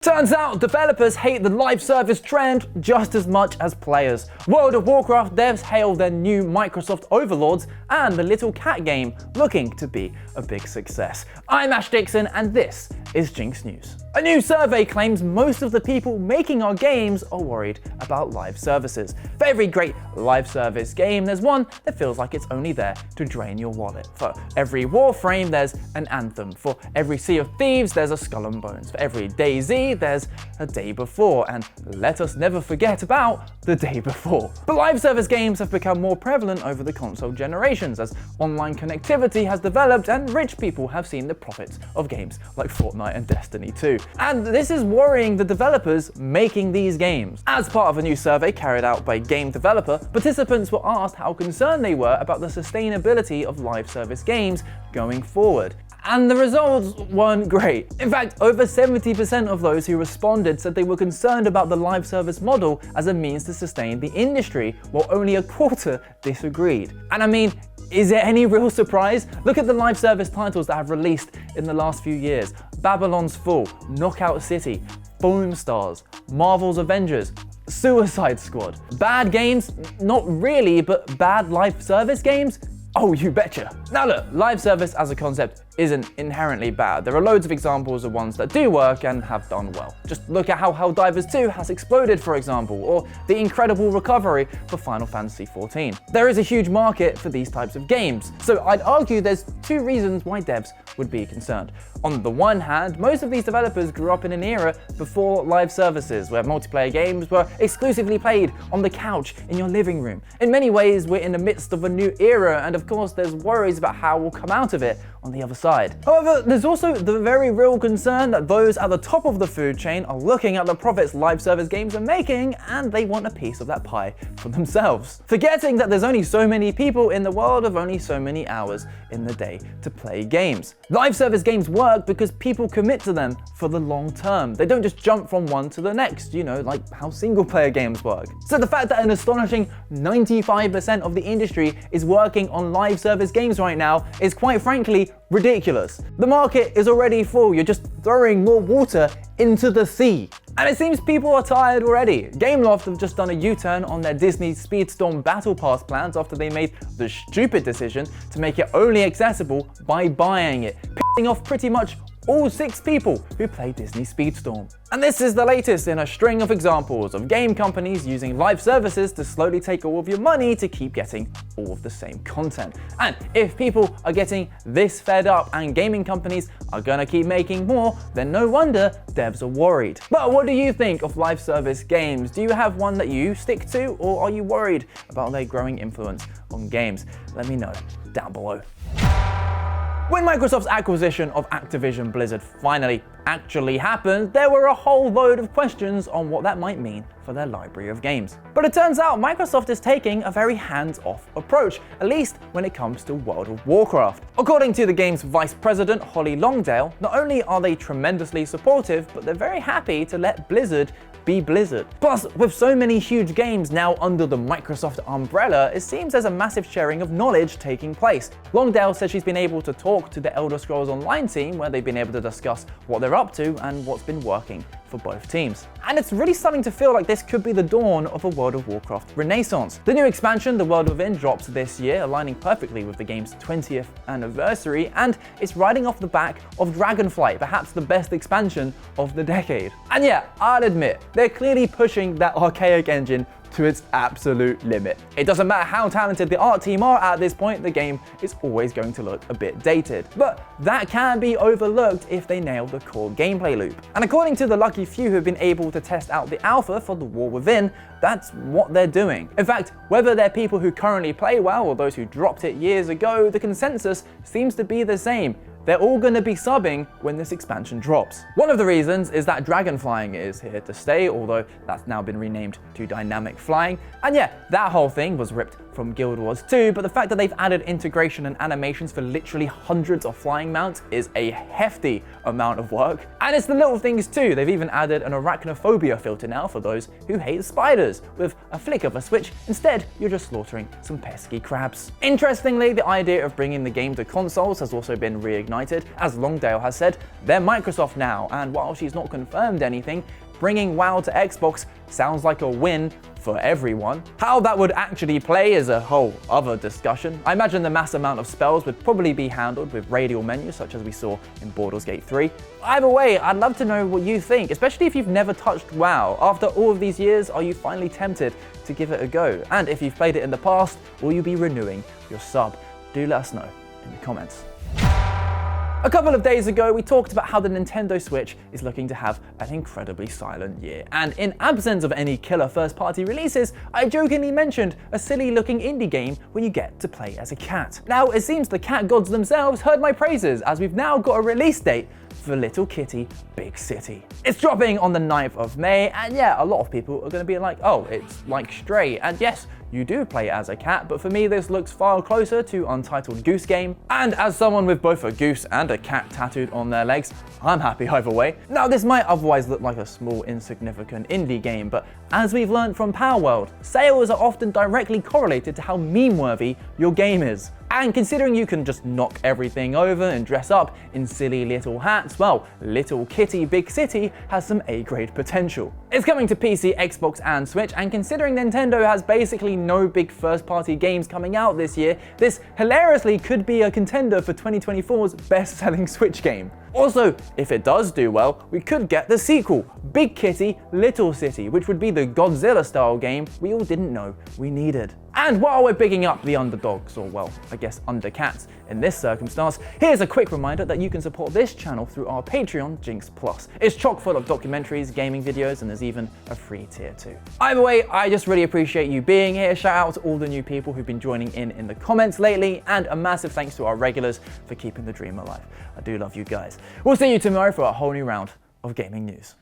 Turns out developers hate the live service trend just as much as players. World of Warcraft devs hail their new Microsoft overlords and the little cat game looking to be a big success. I'm Ash Dixon and this is Jinx News. A new survey claims most of the people making our games are worried about live services. For every great live service game, there's one that feels like it's only there to drain your wallet. For every Warframe, there's an Anthem. For every Sea of Thieves, there's a Skull and Bones. For every DayZ, there's a Day Before. And let us never forget about the Day Before. But live service games have become more prevalent over the console generations as online connectivity has developed and rich people have seen the profits of games like Fortnite and Destiny 2. And this is worrying the developers making these games. As part of a new survey carried out by Game Developer, participants were asked how concerned they were about the sustainability of live service games going forward. And the results weren't great. In fact, over 70% of those who responded said they were concerned about the live service model as a means to sustain the industry, while only a quarter disagreed. And I mean, is there any real surprise? Look at the live service titles that have released in the last few years. Babylon's Fall, Knockout City, Foam Stars, Marvel's Avengers, Suicide Squad. Bad games? Not really, but bad live service games? Oh, you betcha. Now look, live service as a concept isn't inherently bad. There are loads of examples of ones that do work and have done well. Just look at how Helldivers 2 has exploded, for example, or the incredible recovery for Final Fantasy XIV. There is a huge market for these types of games, so I'd argue there's two reasons why devs would be concerned. On the one hand, most of these developers grew up in an era before live services, where multiplayer games were exclusively played on the couch in your living room. In many ways, we're in the midst of a new era, and of course there's worries about how we'll come out of it on the other side. However, there's also the very real concern that those at the top of the food chain are looking at the profits live service games are making, and they want a piece of that pie for themselves. Forgetting that there's only so many people in the world of only so many hours in the day to play games. Live service games work because people commit to them for the long term. They don't just jump from one to the next, you know, like how single player games work. So the fact that an astonishing 95% of the industry is working on live service games right now is quite frankly ridiculous. The market is already full, you're just throwing more water into the sea. And it seems people are tired already. Gameloft have just done a U-turn on their Disney Speedstorm Battle Pass plans after they made the stupid decision to make it only accessible by buying it, pissing off pretty much all 6 people who play Disney Speedstorm. And this is the latest in a string of examples of game companies using live services to slowly take all of your money to keep getting all of the same content. And if people are getting this fed up and gaming companies are gonna keep making more, then no wonder devs are worried. But what do you think of live service games? Do you have one that you stick to, or are you worried about their growing influence on games? Let me know down below. When Microsoft's acquisition of Activision Blizzard finally actually happened, there were a whole load of questions on what that might mean for their library of games. But it turns out Microsoft is taking a very hands-off approach, at least when it comes to World of Warcraft. According to the game's vice president, Holly Longdale, not only are they tremendously supportive, but they're very happy to let Blizzard be Blizzard. Plus, with so many huge games now under the Microsoft umbrella, it seems there's a massive sharing of knowledge taking place. Longdale says she's been able to talk to the Elder Scrolls Online team, where they've been able to discuss what they're up to and what's been working for both teams. And it's really starting to feel like this could be the dawn of a World of Warcraft renaissance. The new expansion, The World Within, drops this year, aligning perfectly with the game's 20th anniversary, and it's riding off the back of Dragonflight, perhaps the best expansion of the decade. And yeah, I'll admit, they're clearly pushing that archaic engine to its absolute limit. It doesn't matter how talented the art team are at this point, the game is always going to look a bit dated. But that can be overlooked if they nail the core gameplay loop. And according to the lucky few who've been able to test out the alpha for The War Within, that's what they're doing. In fact, whether they're people who currently play WoW or those who dropped it years ago, the consensus seems to be the same. They're all going to be subbing when this expansion drops. One of the reasons is that dragon flying is here to stay, although that's now been renamed to dynamic flying. And yeah, that whole thing was ripped from Guild Wars 2, but the fact that they've added integration and animations for literally hundreds of flying mounts is a hefty amount of work. And it's the little things too. They've even added an arachnophobia filter now for those who hate spiders. With a flick of a switch, instead you're just slaughtering some pesky crabs. Interestingly, the idea of bringing the game to consoles has also been reignited reignited. As Longdale has said, they're Microsoft now, and while she's not confirmed anything, bringing WoW to Xbox sounds like a win for everyone. How that would actually play is a whole other discussion. I imagine the mass amount of spells would probably be handled with radial menus, such as we saw in Baldur's Gate 3. Either way, I'd love to know what you think, especially if you've never touched WoW. After all of these years, are you finally tempted to give it a go? And if you've played it in the past, will you be renewing your sub? Do let us know in the comments. A couple of days ago, we talked about how the Nintendo Switch is looking to have an incredibly silent year. And in absence of any killer first-party releases, I jokingly mentioned a silly-looking indie game where you get to play as a cat. Now, it seems the cat gods themselves heard my praises, as we've now got a release date for Little Kitty Big City. It's dropping on the 9th of May, and yeah, a lot of people are going to be like, oh, it's like Stray. And yes, you do play as a cat, but for me this looks far closer to Untitled Goose Game. And as someone with both a goose and a cat tattooed on their legs, I'm happy either way. Now, this might otherwise look like a small, insignificant indie game, but as we've learned from Palworld, sales are often directly correlated to how meme-worthy your game is. And considering you can just knock everything over and dress up in silly little hats, well, Little Kitty Big City has some A-grade potential. It's coming to PC, Xbox and Switch, and considering Nintendo has basically no big first-party games coming out this year, this hilariously could be a contender for 2024's best-selling Switch game. Also, if it does do well, we could get the sequel, Big Kitty, Little City, which would be the Godzilla-style game we all didn't know we needed. And while we're bigging up the underdogs, or well, I guess undercats in this circumstance, here's a quick reminder that you can support this channel through our Patreon, Jinx Plus. It's chock full of documentaries, gaming videos, and there's even a free tier too. Either way, I just really appreciate you being here. Shout out to all the new people who've been joining in the comments lately, and a massive thanks to our regulars for keeping the dream alive. I do love you guys. We'll see you tomorrow for a whole new round of gaming news.